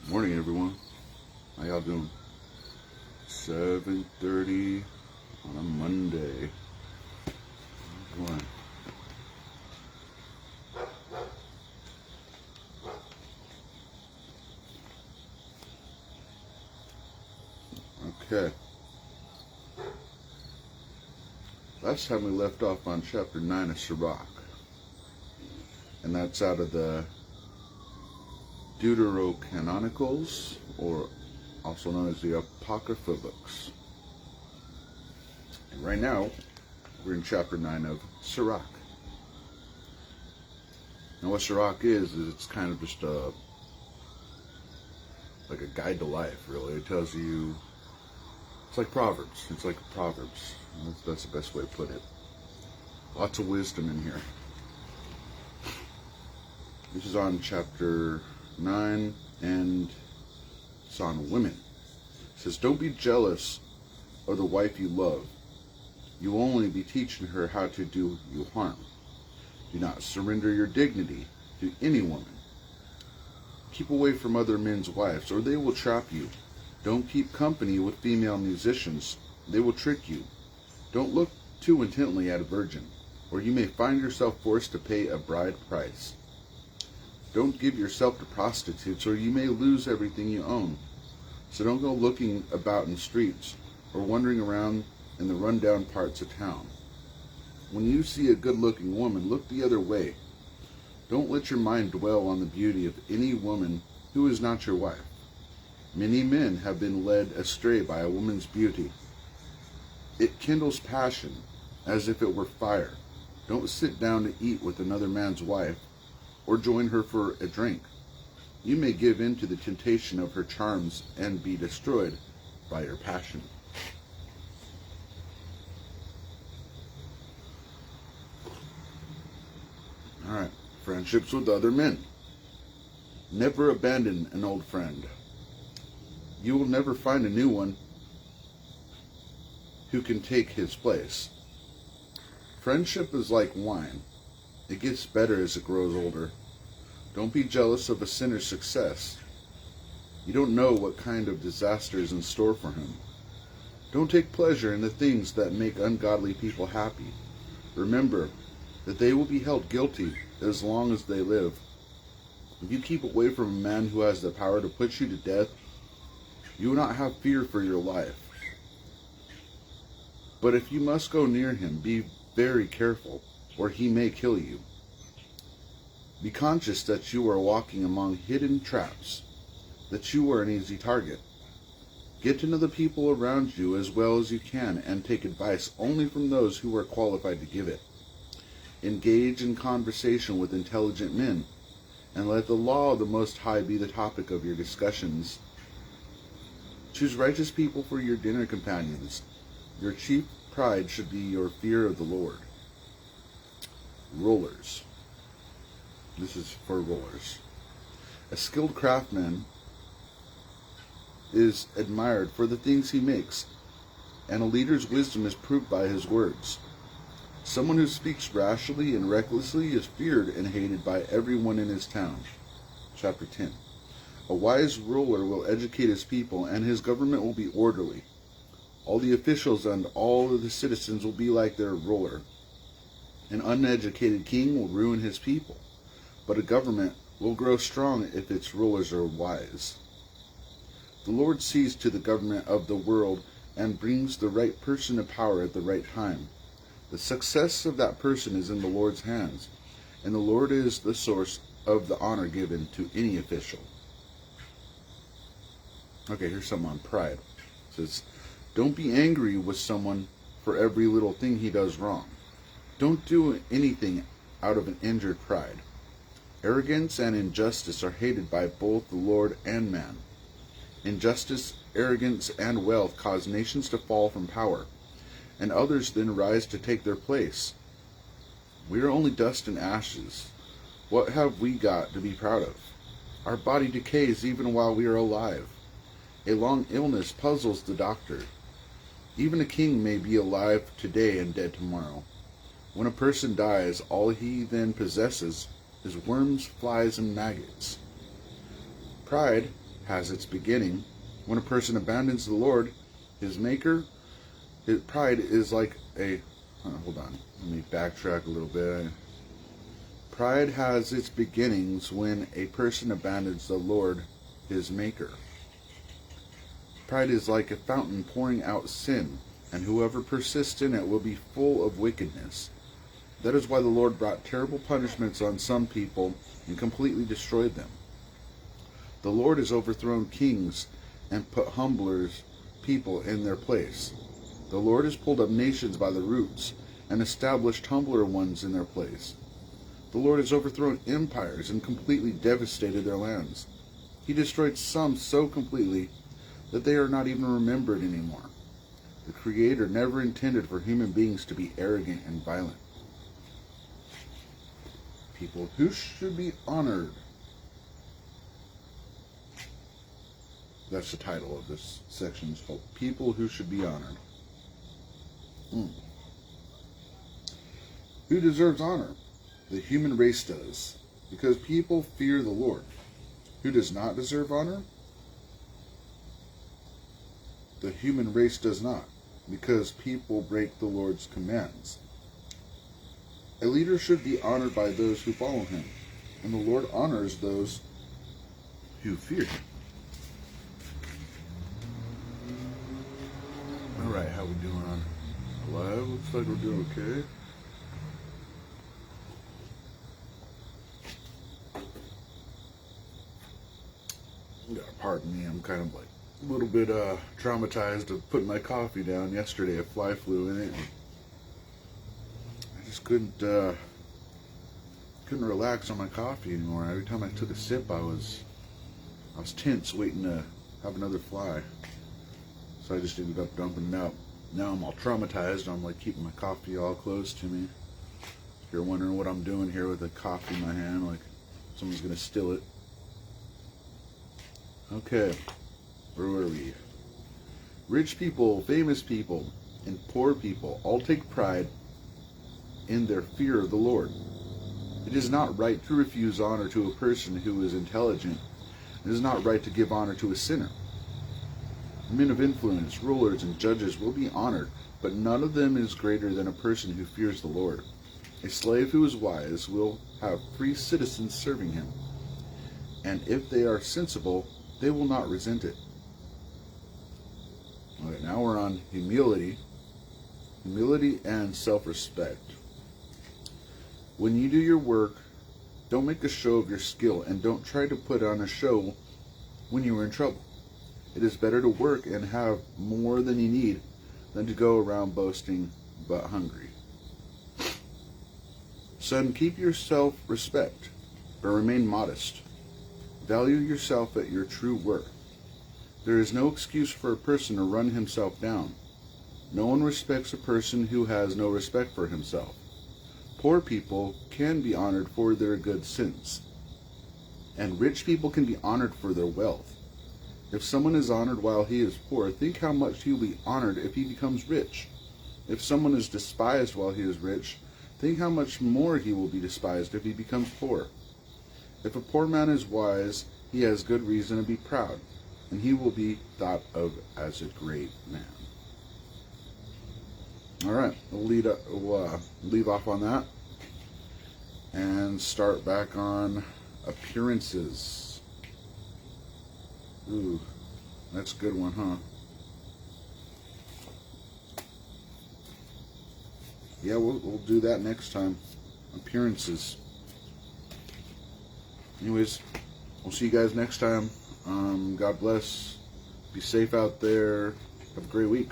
Morning, everyone. How y'all doing? 7:30 on a Monday. Boy. Okay. Last time we left off on chapter 9 of Sirach. And that's out of the Deuterocanonicals, or also known as the Apocrypha books. And right now, we're in chapter 9 of Sirach. Now what Sirach is it's kind of just like a guide to life, really. It tells you, it's like Proverbs. It's like Proverbs. That's the best way to put it. Lots of wisdom in here. This is on chapter 9, and it's on women. It says, don't be jealous of the wife you love. You will only be teaching her how to do you harm. Do not surrender your dignity to any woman. Keep away from other men's wives, or they will trap you. Don't keep company with female musicians. They will trick you. Don't look too intently at a virgin, or you may find yourself forced to pay a bride price. Don't give yourself to prostitutes, or you may lose everything you own. So don't go looking about in streets, or wandering around in the rundown parts of town. When you see a good-looking woman, look the other way. Don't let your mind dwell on the beauty of any woman who is not your wife. Many men have been led astray by a woman's beauty. It kindles passion as if it were fire. Don't sit down to eat with another man's wife, or join her for a drink. You may give in to the temptation of her charms and be destroyed by your passion. Alright, friendships with other men. Never abandon an old friend. You will never find a new one who can take his place. Friendship is like wine. It gets better as it grows older. Don't be jealous of a sinner's success. You don't know what kind of disaster is in store for him. Don't take pleasure in the things that make ungodly people happy. Remember that they will be held guilty as long as they live. If you keep away from a man who has the power to put you to death, you will not have fear for your life. But if you must go near him, be very careful, or he may kill you. Be conscious that you are walking among hidden traps, that you are an easy target. Get to know the people around you as well as you can, and take advice only from those who are qualified to give it. Engage in conversation with intelligent men, and let the law of the Most High be the topic of your discussions. Choose righteous people for your dinner companions. Your chief pride should be your fear of the Lord. Rulers. This is for rulers. A skilled craftsman is admired for the things he makes, and a leader's wisdom is proved by his words. Someone who speaks rashly and recklessly is feared and hated by everyone in his town. Chapter 10. A wise ruler will educate his people, and his government will be orderly. All the officials and all of the citizens will be like their ruler. An uneducated king will ruin his people, but a government will grow strong if its rulers are wise. The Lord sees to the government of the world and brings the right person to power at the right time. The success of that person is in the Lord's hands, and the Lord is the source of the honor given to any official. Okay, here's some on pride. It says, don't be angry with someone for every little thing he does wrong. Don't do anything out of an injured pride. Arrogance and injustice are hated by both the Lord and man. Injustice, arrogance, and wealth cause nations to fall from power, and others then rise to take their place. We are only dust and ashes. What have we got to be proud of? Our body decays even while we are alive. A long illness puzzles the doctor. Even a king may be alive today and dead tomorrow. When a person dies, all he then possesses is worms, flies, and maggots. Pride has its beginning when a person abandons the Lord, his maker. His pride is like a... hold on. Let me backtrack a little bit. Pride has its beginnings when a person abandons the Lord, his maker. Pride is like a fountain pouring out sin, and whoever persists in it will be full of wickedness. That is why the Lord brought terrible punishments on some people and completely destroyed them. The Lord has overthrown kings and put humbler people in their place. The Lord has pulled up nations by the roots and established humbler ones in their place. The Lord has overthrown empires and completely devastated their lands. He destroyed some so completely that they are not even remembered anymore. The Creator never intended for human beings to be arrogant and violent. People who should be honored. That's the title of this section. It's called People Who Should Be Honored. Who deserves honor? The human race does, because people fear the Lord. Who does not deserve honor? The human race does not, because people break the Lord's commands. A leader should be honored by those who follow him, and the Lord honors those who fear him. Alright, how we doing on live? Looks like we're doing okay. Pardon me, I'm kind of like a little bit traumatized of putting my coffee down yesterday. A fly flew in it. I just couldn't relax on my coffee anymore. Every time I took a sip, I was tense, waiting to have another fly. So I just ended up dumping it out. Now I'm all traumatized. I'm like keeping my coffee all close to me. If you're wondering what I'm doing here with a coffee in my hand, like someone's gonna steal it. Okay, where were we? Rich people, famous people, and poor people all take pride in their fear of the Lord. It is not right to refuse honor to a person who is intelligent. It is not right to give honor to a sinner. Men of influence, rulers, and judges will be honored, but none of them is greater than a person who fears the Lord. A slave who is wise will have free citizens serving him, and if they are sensible, they will not resent it. Okay, now we're on humility. Humility and self-respect. When you do your work, don't make a show of your skill, and don't try to put on a show when you are in trouble. It is better to work and have more than you need than to go around boasting but hungry. Son, keep your self-respect, but remain modest. Value yourself at your true worth. There is no excuse for a person to run himself down. No one respects a person who has no respect for himself. Poor people can be honored for their good sense, and rich people can be honored for their wealth. If someone is honored while he is poor, think how much he will be honored if he becomes rich. If someone is despised while he is rich, think how much more he will be despised if he becomes poor. If a poor man is wise, he has good reason to be proud, and he will be thought of as a great man. All right, we'll leave off on that and start back on appearances. Ooh, that's a good one, huh? Yeah, we'll do that next time. Appearances. Anyways, we'll see you guys next time. God bless. Be safe out there. Have a great week.